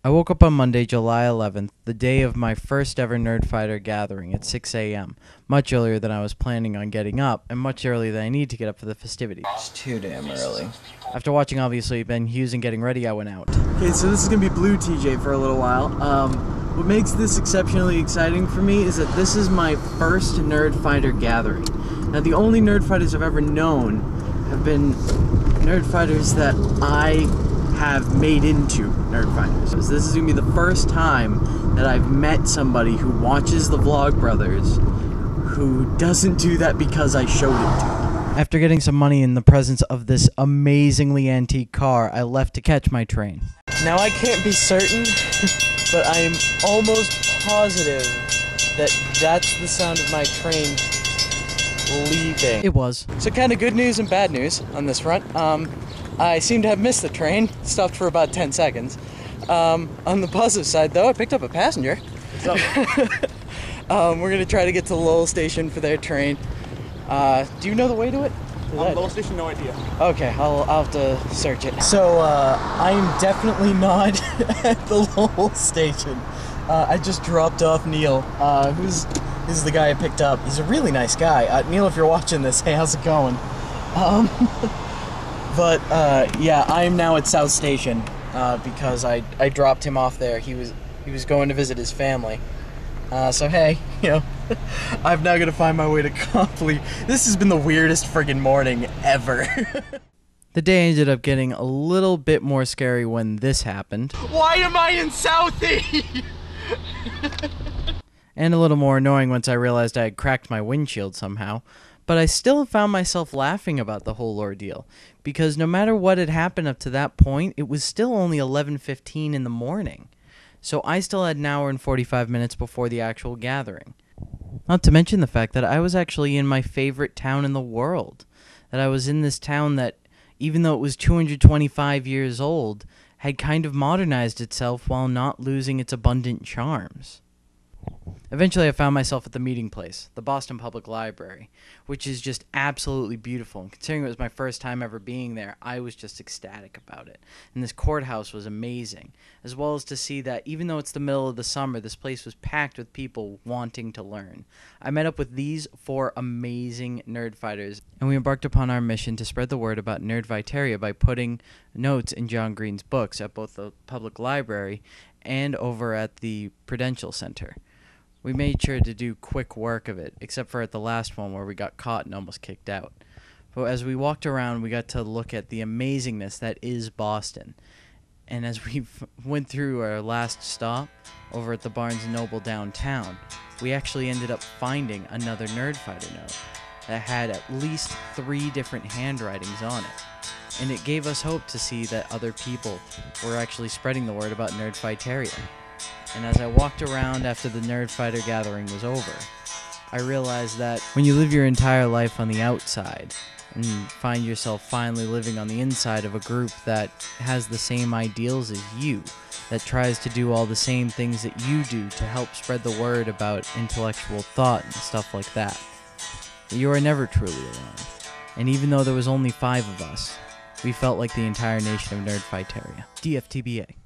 I woke up on Monday, July 11th, the day of my first ever Nerdfighter gathering at 6 a.m., much earlier than I was planning on getting up, and much earlier than I need to get up for the festivities. It's too damn early. After watching, obviously, Ben Hughes and getting ready, I went out. Okay, so this is going to be Blue TJ for a little while. What makes this exceptionally exciting for me is that this is my first Nerdfighter gathering. Now, the only Nerdfighters I've ever known have been Nerdfighters that I have made into Nerdfighters. So this is going to be the first time that I've met somebody who watches the Vlogbrothers who doesn't do that because I showed it to them. After getting some money in the presence of this amazingly antique car, I left to catch my train. Now, I can't be certain, but I am almost positive that that's the sound of my train leaving. It was. So kind of good news and bad news on this front. I seem to have missed the train, stopped for about 10 seconds. On the positive side though, I picked up a passenger. So, we're gonna try to get to Lowell Station for their train. Do you know the way to it? Lowell Station, no idea. Okay, I'll have to search it. So, I'm definitely not at the Lowell Station. I just dropped off Neil, who's the guy I picked up. He's a really nice guy. Neil, if you're watching this, hey, how's it going? But, yeah, I am now at South Station, because I dropped him off there. He was going to visit his family. So hey, you know, I'm now gonna find my way to Copley. This has been the weirdest friggin' morning ever. The day ended up getting a little bit more scary when this happened. Why am I in Southie? And a little more annoying once I realized I had cracked my windshield somehow. But I still found myself laughing about the whole ordeal, because no matter what had happened up to that point, it was still only 11:15 in the morning. So I still had an hour and 45 minutes before the actual gathering. Not to mention the fact that I was actually in my favorite town in the world. That I was in this town that, even though it was 225 years old, had kind of modernized itself while not losing its abundant charms. Eventually, I found myself at the meeting place, the Boston Public Library, which is just absolutely beautiful. And considering it was my first time ever being there, I was just ecstatic about it. And this courthouse was amazing, as well as to see that even though it's the middle of the summer, this place was packed with people wanting to learn. I met up with these 4 amazing Nerdfighters, and we embarked upon our mission to spread the word about Nerdfighteria by putting notes in John Green's books at both the public library and over at the Prudential Center. We made sure to do quick work of it, except for at the last one where we got caught and almost kicked out. But as we walked around, we got to look at the amazingness that is Boston. And as we went through our last stop over at the Barnes & Noble downtown, we actually ended up finding another Nerdfighter note that had at least 3 different handwritings on it. And it gave us hope to see that other people were actually spreading the word about Nerdfighteria. And as I walked around after the Nerdfighter gathering was over, I realized that when you live your entire life on the outside and find yourself finally living on the inside of a group that has the same ideals as you, that tries to do all the same things that you do to help spread the word about intellectual thought and stuff like that, you are never truly alone. And even though there was only 5 of us, we felt like the entire nation of Nerdfighteria. DFTBA.